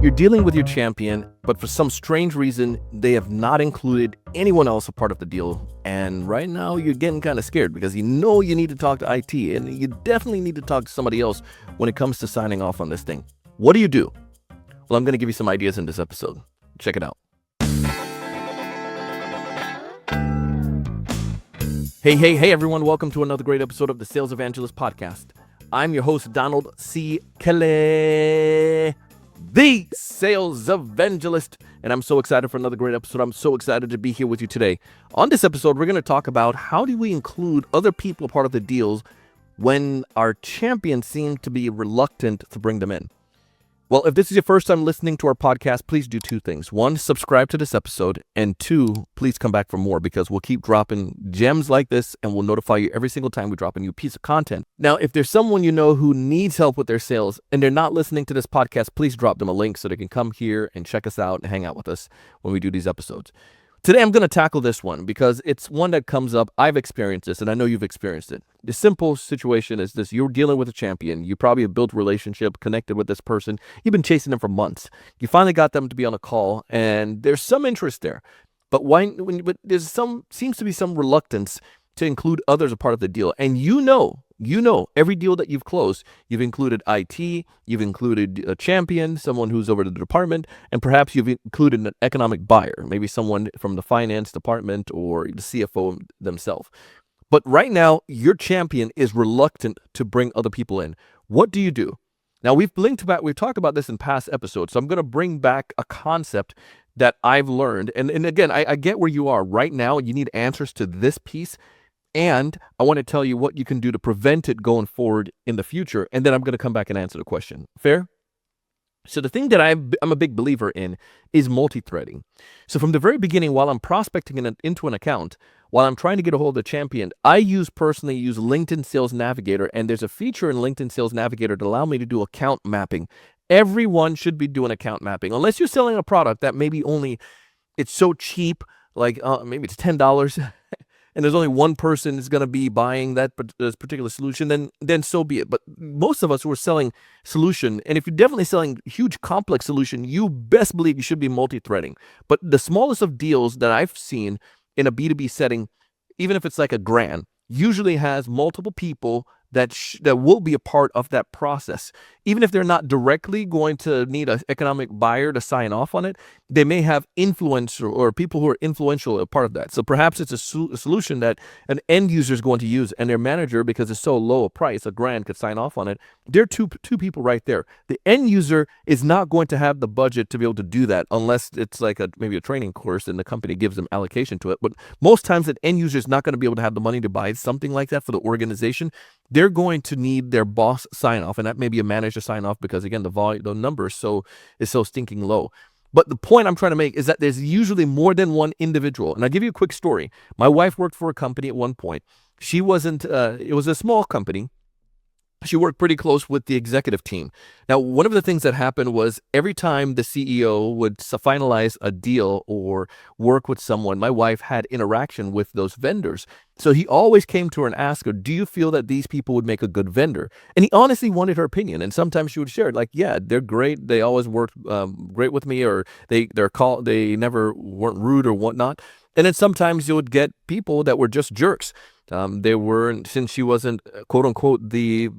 You're dealing with your champion, but for some strange reason, they have not included anyone else a part of the deal. And right now, you're getting kind of scared because you know you need to talk to IT, and you definitely need to talk to somebody else when it comes to signing off on this thing. What do you do? Well, I'm going to give you some ideas in this episode. Check it out. Hey, everyone. Welcome to another great episode of the Sales Evangelist Podcast. I'm your host, Donald C. Kelly, the Sales Evangelist, and I'm so excited for another great episode. I'm so excited to be here with you today. On this episode, we're going to talk about how do we include other people part of the deals when our champions seem to be reluctant to bring them in. Well, if this is your first time listening to our podcast, please do two things. One, subscribe to this episode, and two, please come back for more because we'll keep dropping gems like this and we'll notify you every single time we drop a new piece of content. Now, if there's someone you know who needs help with their sales and they're not listening to this podcast, please drop them a link so they can come here and check us out and hang out with us when we do these episodes. Today, I'm going to tackle this one because it's one that comes up. I've experienced this, and I know you've experienced it. The simple situation is this. You're dealing with a champion. You probably have built a relationship, connected with this person. You've been chasing them for months. You finally got them to be on a call, and there's some interest there. But seems to be some reluctance to include others as part of the deal. And you know, every deal that you've closed, you've included IT, you've included a champion, someone who's over the department, and perhaps you've included an economic buyer, maybe someone from the finance department or the CFO themselves. But right now, your champion is reluctant to bring other people in. What do you do? Now, we've talked about this in past episodes, so I'm going to bring back a concept that I've learned. And again, I get where you are right now. You need answers to this piece. And I want to tell you what you can do to prevent it going forward in the future. And then I'm going to come back and answer the question. Fair? So the thing that I'm a big believer in is multi-threading. So from the very beginning, while I'm prospecting into an account, while I'm trying to get a hold of the champion, I personally use LinkedIn Sales Navigator. And there's a feature in LinkedIn Sales Navigator to allow me to do account mapping. Everyone should be doing account mapping. Unless you're selling a product that maybe it's so cheap, like maybe it's $10. And there's only one person is going to be buying this particular solution, then so be it. But most of us who are selling solution, and if you're definitely selling huge complex solution, you best believe you should be multi-threading. But the smallest of deals that I've seen in a B2B setting, even if it's like $1,000, usually has multiple people that will be a part of that process. Even if they're not directly going to need an economic buyer to sign off on it, they may have influence or people who are influential a part of that. So perhaps it's a solution that an end user is going to use, and their manager, because it's so low a price, $1,000 could sign off on it. There are two people right there. The end user is not going to have the budget to be able to do that unless it's like maybe a training course and the company gives them allocation to it. But most times an end user is not going to be able to have the money to buy something like that for the organization. They're going to need their boss sign off, and that may be a manager sign off because again, the number is so stinking low. But the point I'm trying to make is that there's usually more than one individual. And I'll give you a quick story. My wife worked for a company at one point. It was a small company. She worked pretty close with the executive team. Now, one of the things that happened was every time the CEO would finalize a deal or work with someone, my wife had interaction with those vendors. So he always came to her and asked her, do you feel that these people would make a good vendor? And he honestly wanted her opinion. And sometimes she would share it like, yeah, they're great. They always worked great with me, or they never weren't rude or whatnot. And then sometimes you would get people that were just jerks. Since she wasn't quote unquote the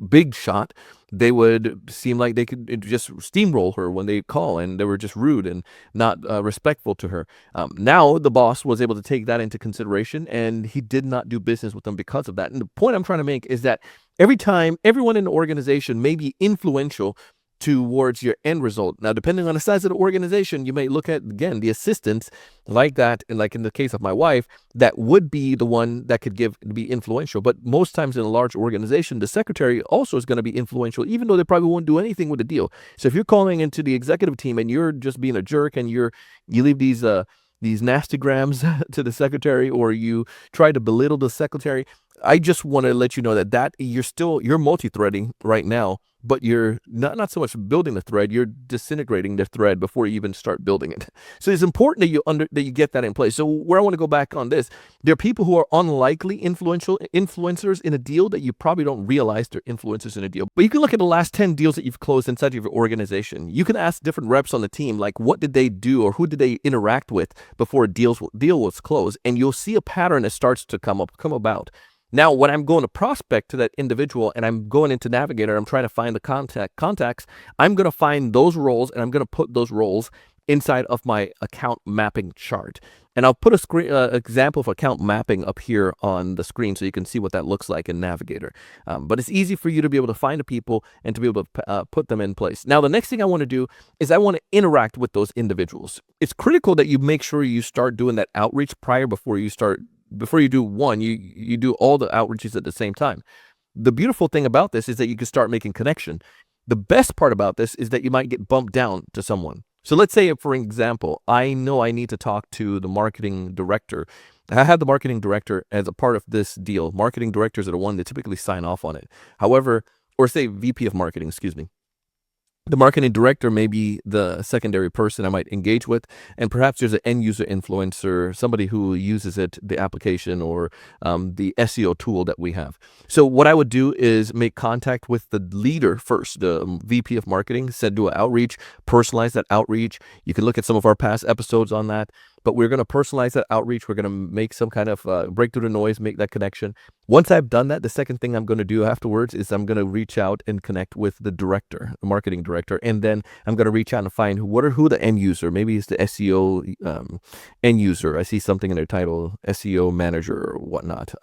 big shot, they would seem like they could just steamroll her when they call, and they were just rude and not respectful to her. Now the boss was able to take that into consideration, and he did not do business with them because of that. And the point I'm trying to make is that every time everyone in the organization may be influential towards your end result. Now, depending on the size of the organization, you may look at, again, the assistants like that. And like in the case of my wife, that would be the one that could be influential. But most times in a large organization, the secretary also is going to be influential, even though they probably won't do anything with the deal. So if you're calling into the executive team and you're just being a jerk and you leave these nastygrams to the secretary, or you try to belittle the secretary, I just want to let you know that you're multi-threading right now, but you're not so much building the thread, you're disintegrating the thread before you even start building it. So it's important that you get that in place. So where I want to go back on this, there are people who are unlikely influencers in a deal that you probably don't realize they're influencers in a deal. But you can look at the last 10 deals that you've closed inside of your organization. You can ask different reps on the team, like, what did they do or who did they interact with before a deal was closed, and you'll see a pattern that starts to come about. Now, when I'm going to prospect to that individual and I'm going into Navigator, I'm trying to find the contacts, I'm going to find those roles and I'm going to put those roles inside of my account mapping chart. And I'll put a screen example of account mapping up here on the screen so you can see what that looks like in Navigator. But it's easy for you to be able to find the people and to be able to put them in place. Now, the next thing I want to do is I want to interact with those individuals. It's critical that you make sure you start doing that outreach before you do one, you do all the outreaches at the same time. The beautiful thing about this is that you can start making connection. The best part about this is that you might get bumped down to someone. So let's say, for example, I know I need to talk to the marketing director. I have the marketing director as a part of this deal. Marketing directors are the one that typically sign off on it. However, or say VP of marketing, excuse me. The marketing director may be the secondary person I might engage with, and perhaps there's an end user influencer, somebody who uses the application or the SEO tool that we have. So what I would do is make contact with the leader first, the VP of marketing, do an outreach, personalize that outreach. You can look at some of our past episodes on that. But we're going to personalize that outreach. We're going to make some kind of break through the noise, make that connection. Once I've done that, the second thing I'm going to do afterwards is I'm going to reach out and connect with the director, the marketing director. And then I'm going to reach out and find who the end user. Maybe it's the SEO end user. I see something in their title, SEO manager or whatnot,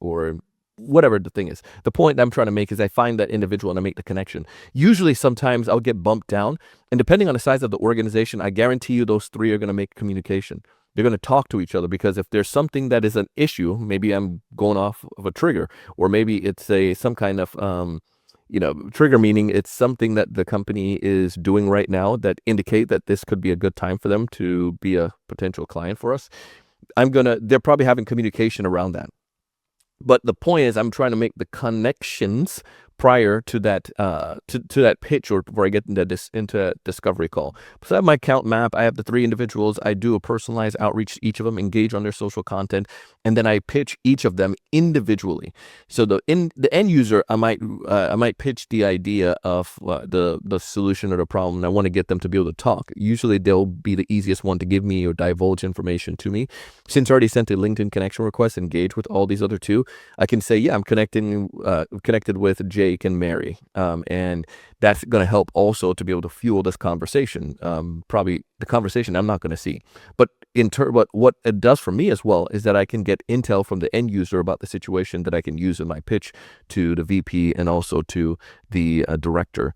or whatever the thing is. The point I'm trying to make is I find that individual and I make the connection. Usually sometimes I'll get bumped down, and depending on the size of the organization, I guarantee you those three are going to make communication. They're going to talk to each other, because if there's something that is an issue, maybe I'm going off of a trigger, or maybe it's some kind of trigger, meaning it's something that the company is doing right now that indicate that this could be a good time for them to be a potential client for us. They're probably having communication around that. But the point is, I'm trying to make the connections prior to that to that pitch, or before I get into a discovery call. So I have my account map. I have the three individuals. I do a personalized outreach to each of them, engage on their social content, and then I pitch each of them individually. So the end user, I might pitch the idea of the solution or the problem, and I want to get them to be able to talk. Usually they'll be the easiest one to give me or divulge information to me. Since I already sent a LinkedIn connection request, engage with all these other two, I can say, yeah, I'm connected with Jake and Mary, and that's going to help also to be able to fuel this conversation. Probably the conversation I'm not going to see, but what it does for me as well is that I can get intel from the end user about the situation that I can use in my pitch to the VP and also to the director,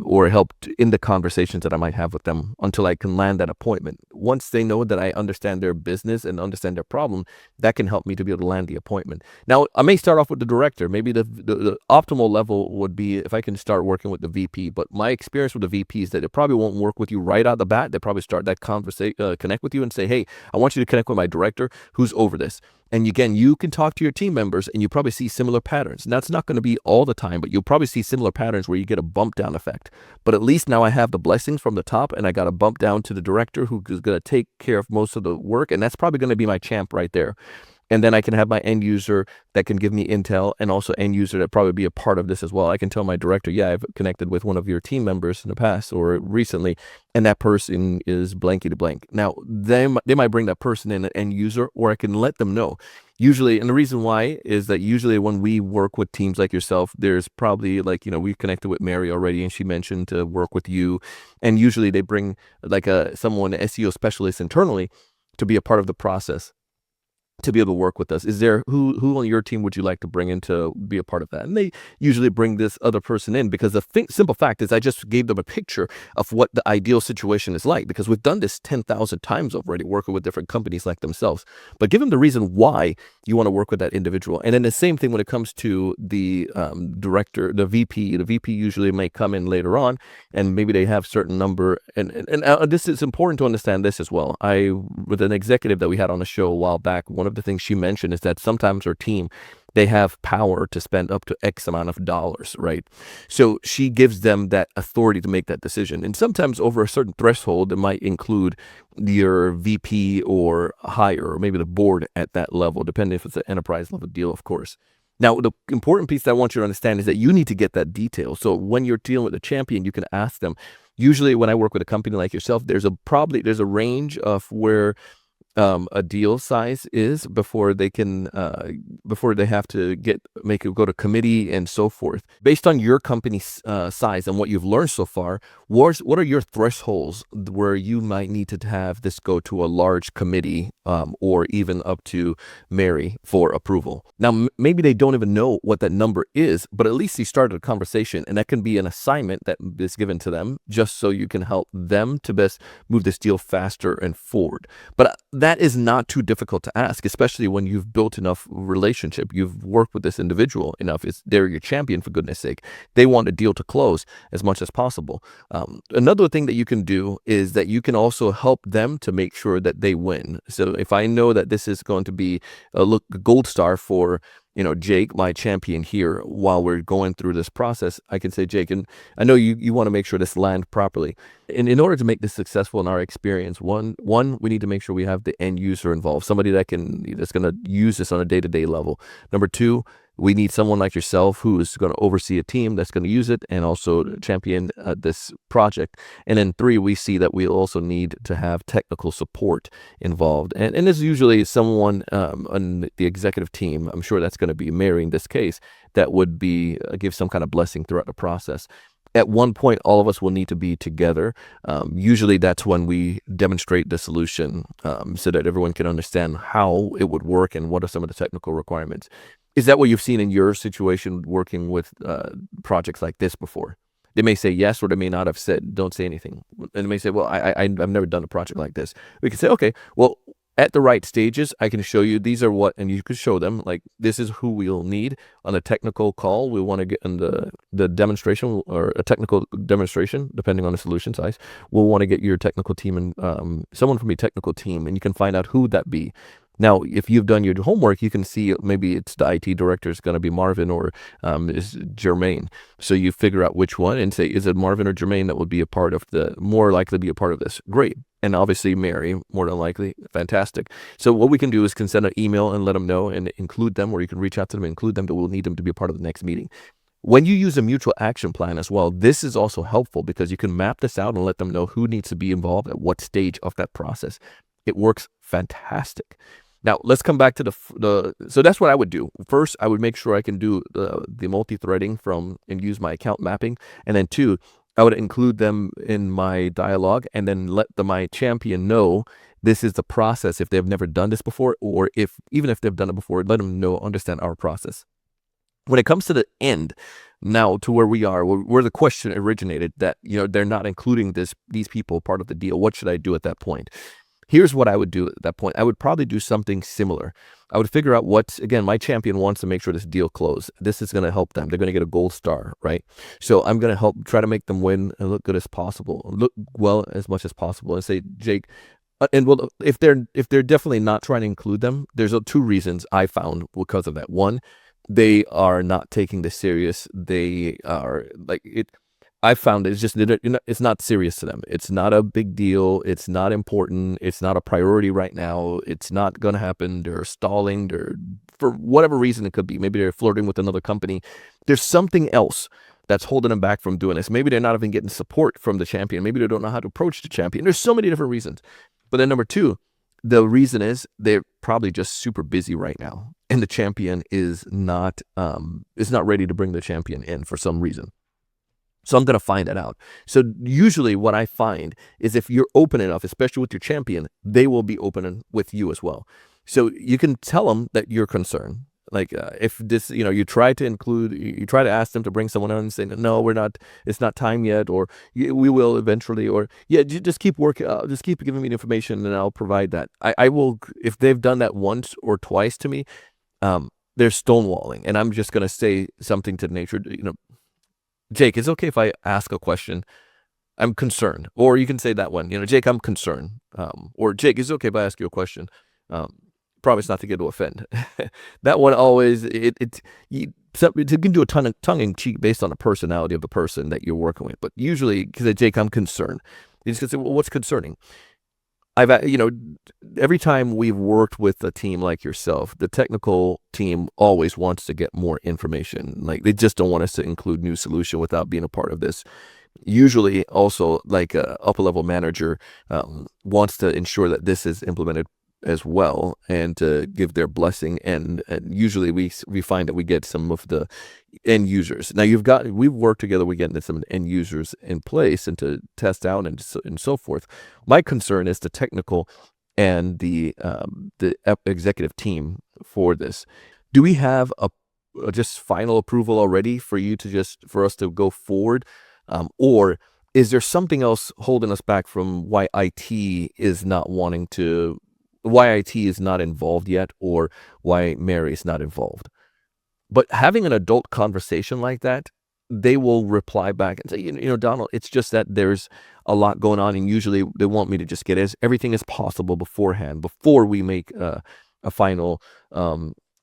or help in the conversations that I might have with them until I can land that appointment. Once they know that I understand their business and understand their problem, that can help me to be able to land the appointment. Now, I may start off with the director. Maybe the optimal level would be if I can start working with the VP, but my experience with the VP is that it probably won't work with you right out the bat. They probably start that conversation, connect with you and say, hey, I want you to connect with my director who's over this. And again, you can talk to your team members and you probably see similar patterns. Now, it's not going to be all the time, but you'll probably see similar patterns where you get a bump down effect. But at least now I have the blessings from the top, and I got a bump down to the director who is going to take care of most of the work. And that's probably going to be my champ right there. And then I can have my end user that can give me intel, and also end user that probably be a part of this as well. I can tell my director, yeah, I've connected with one of your team members in the past or recently, and that person is blanky to blank. Now, they might bring that person in, an end user, or I can let them know. Usually, and the reason why is that usually when we work with teams like yourself, there's probably we've connected with Mary already, and she mentioned to work with you. And usually they bring someone, an SEO specialist internally, to be a part of the process, to be able to work with us. Is there who on your team would you like to bring in to be a part of that? And they usually bring this other person in, because the simple fact is I just gave them a picture of what the ideal situation is like, because we've done this 10,000 times already, working with different companies like themselves. But give them the reason why you want to work with that individual. And then the same thing when it comes to the director, the VP. The VP usually may come in later on, and maybe they have certain number. And this is important to understand this as well. With an executive that we had on the show a while back, one of the things she mentioned is that sometimes her team, they have power to spend up to X amount of dollars, right? So she gives them that authority to make that decision. And sometimes over a certain threshold, it might include your VP or higher, or maybe the board at that level, depending if it's an enterprise level deal, of course. Now, the important piece that I want you to understand is that you need to get that detail. So when you're dealing with a champion, you can ask them. Usually when I work with a company like yourself, there's a range of where a deal size is before they can before they have to make it go to committee and so forth. Based on your company's size and what you've learned so far, what are your thresholds where you might need to have this go to a large committee or even up to Mary for approval? Now, maybe they don't even know what that number is, but at least you started a conversation, and that can be an assignment that is given to them just so you can help them to best move this deal faster and forward. But that is not too difficult to ask, especially when you've built enough relationship. You've worked with this individual enough. They're your champion, for goodness sake. They want a deal to close as much as possible. Another thing that you can do is that you can also help them to make sure that they win. So if I know that this is going to be a gold star for Jake, my champion here, while we're going through this process, I can say, Jake, and I know you want to make sure this lands properly. And in order to make this successful in our experience, one, we need to make sure we have the end user involved, somebody that's going to use this on a day-to-day level. Number two, we need someone like yourself who is going to oversee a team that's going to use it and also champion this project. And then three, we see that we also need to have technical support involved. And there's usually someone on the executive team, I'm sure that's going to be Mary in this case, that would be give some kind of blessing throughout the process. At one point, all of us will need to be together. Usually that's when we demonstrate the solution so that everyone can understand how it would work and what are some of the technical requirements. Is that what you've seen in your situation working with projects like this before? They may say yes, or they may not have said, don't say anything. And they may say, well, I've never done a project like this. We can say, okay, well, at the right stages, I can show you these are what, and you could show them, like, this is who we'll need on a technical call. We want to get in the demonstration or a technical demonstration, depending on the solution size. We'll want to get your technical team and someone from your technical team, and you can find out who that be. Now, if you've done your homework, you can see maybe it's the IT director is going to be Marvin or is Jermaine. So you figure out which one and say, is it Marvin or Jermaine that would be more likely to be a part of this? Great. And obviously Mary, more than likely. Fantastic. So what we can do is send an email and let them know and include them, or you can reach out to them and include them, that we'll need them to be a part of the next meeting. When you use a mutual action plan as well, this is also helpful because you can map this out and let them know who needs to be involved at what stage of that process. It works fantastic. Now, let's come back to so that's what I would do. First, I would make sure I can do the multi-threading and use my account mapping. And then two, I would include them in my dialogue and then let my champion know this is the process if they've never done this before, or even if they've done it before, let them understand our process. When it comes to the end, now to where we are, where the question originated that, they're not including these people part of the deal. What should I do at that point? Here's what I would do at that point. I would probably do something similar. I would figure out again, my champion wants to make sure this deal closes. This is going to help them. They're going to get a gold star, right? So I'm going to try to make them win and look good as possible, look well as much as possible, and say, Jake, and well, if they're definitely not trying to include them, there's two reasons I found because of that. One, they are not taking this serious. They are like it. I found it's just, it's not serious to them. It's not a big deal. It's not important. It's not a priority right now. It's not going to happen. They're stalling. For whatever reason it could be. Maybe they're flirting with another company. There's something else that's holding them back from doing this. Maybe they're not even getting support from the champion. Maybe they don't know how to approach the champion. There's so many different reasons. But then number two, the reason is they're probably just super busy right now. And the champion is not ready to bring the champion in for some reason. So I'm going to find that out. So usually what I find is if you're open enough, especially with your champion, they will be open with you as well. So you can tell them that you're concerned. Like if this, you try to ask them to bring someone on and say, no, we're not, it's not time yet, or we will eventually, or just keep working, just keep giving me the information and I'll provide that. I will, if they've done that once or twice to me, they're stonewalling, and I'm just going to say something to the nature, Jake, it's okay if I ask a question. I'm concerned. Or you can say that one, Jake, I'm concerned. Or Jake, it's okay if I ask you a question. promise not to get to offend. That one always, it can do a ton of tongue-in-cheek based on the personality of the person that you're working with. But usually, because Jake, I'm concerned. You just say, well, what's concerning? Every time we've worked with a team like yourself, the technical team always wants to get more information. Like, they just don't want us to include new solution without being a part of this. Usually also, like, a upper level manager wants to ensure that this is implemented as well, and to give their blessing. And usually we find that we get some of the end users. Now we've worked together, we get some end users in place and to test out and so forth. My concern is the technical and the executive team for this. Do we have a just final approval already for us to go forward, or is there something else holding us back from why IT is not involved yet, or why Mary is not involved? But having an adult conversation like that, they will reply back and say, Donald, it's just that there's a lot going on, and usually they want me to just get everything as possible beforehand, before we make a final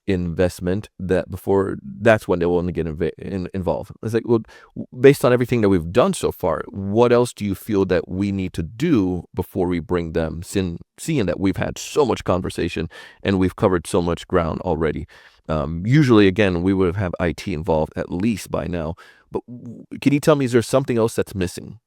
investment. That's when they will only get involved. It's like, well, based on everything that we've done so far, what else do you feel that we need to do before we bring them, seeing that we've had so much conversation and we've covered so much ground already? Usually, again, we would have IT involved at least by now. But can you tell me, is there something else that's missing?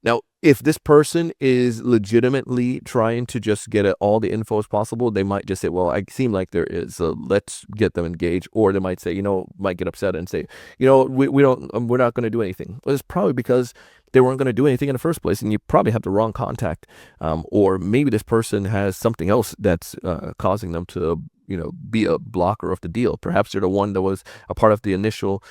Now, if this person is legitimately trying to just get all the info as possible, they might just say, well, I seem like there is, so let's get them engaged. Or they might say, might get upset and say, we're not going to do anything. Well, it's probably because they weren't going to do anything in the first place, and you probably have the wrong contact. Or maybe this person has something else that's causing them to be a blocker of the deal. Perhaps they're the one that was a part of the initial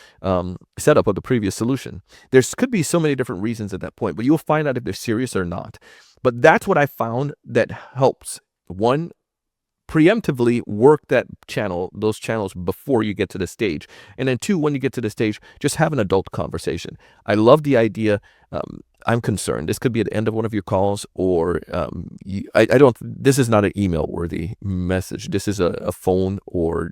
setup of the previous solution. There could be so many different reasons at that point, but you'll find out if they're serious or not. But that's what I found that helps. One, preemptively work those channels before you get to the stage. And then two, when you get to the stage, just have an adult conversation. I love the idea. I'm concerned. This could be at the end of one of your calls, or this is not an email worthy message. This is a phone or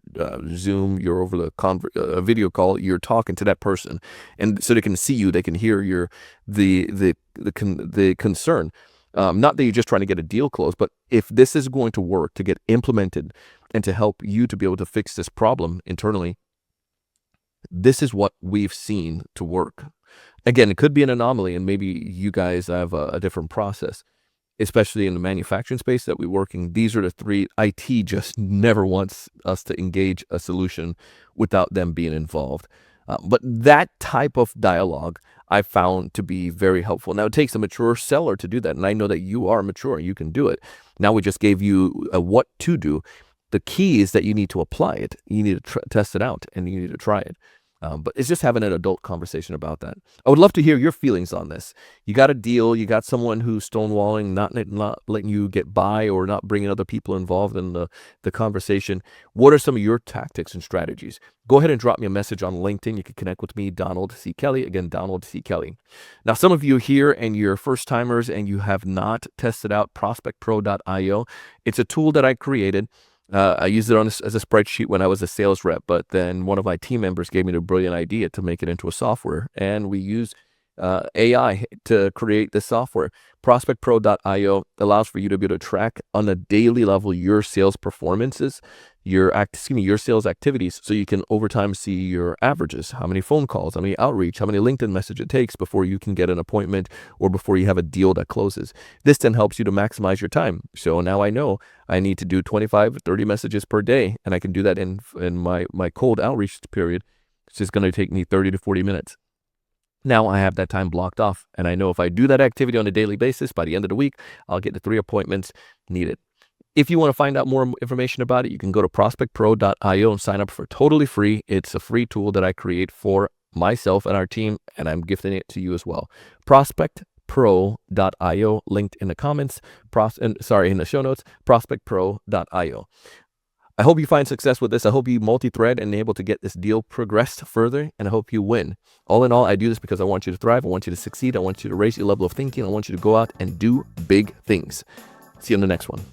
Zoom. You're over a video call. You're talking to that person, and so they can see you. They can hear the concern. Not that you're just trying to get a deal closed, but if this is going to work to get implemented and to help you to be able to fix this problem internally, this is what we've seen to work. Again, it could be an anomaly, and maybe you guys have a different process, especially in the manufacturing space that we're working. These are the three. IT just never wants us to engage a solution without them being involved. But that type of dialogue I found to be very helpful. Now, it takes a mature seller to do that, and I know that you are mature. You can do it. Now we just gave you what to do. The key is that you need to apply it. You need to test it out, and you need to try it. But it's just having an adult conversation about that. I would love to hear your feelings on this. You got a deal. You got someone who's stonewalling, not letting you get by, or not bringing other people involved in the conversation. What are some of your tactics and strategies? Go ahead and drop me a message on LinkedIn. You can connect with me, Donald C. Kelly. Again, Donald C. Kelly. Now, some of you here and you're first timers and you have not tested out ProspectPro.io. It's a tool that I created. I used it as a spreadsheet when I was a sales rep, but then one of my team members gave me the brilliant idea to make it into a software, and we use AI to create this software. ProspectPro.io allows for you to be able to track on a daily level your sales performances, your sales activities, so you can over time see your averages, how many phone calls, how many outreach, how many LinkedIn messages it takes before you can get an appointment or before you have a deal that closes. This then helps you to maximize your time. So now I know I need to do 25 or 30 messages per day, and I can do that in my cold outreach period. It's just going to take me 30 to 40 minutes. Now I have that time blocked off, and I know if I do that activity on a daily basis, by the end of the week, I'll get the 3 appointments needed. If you want to find out more information about it, you can go to ProspectPro.io and sign up for totally free. It's a free tool that I create for myself and our team, and I'm gifting it to you as well. ProspectPro.io, linked in the comments, in the show notes, ProspectPro.io. I hope you find success with this. I hope you multi-thread and able to get this deal progressed further, and I hope you win. All in all, I do this because I want you to thrive. I want you to succeed. I want you to raise your level of thinking. I want you to go out and do big things. See you on the next one.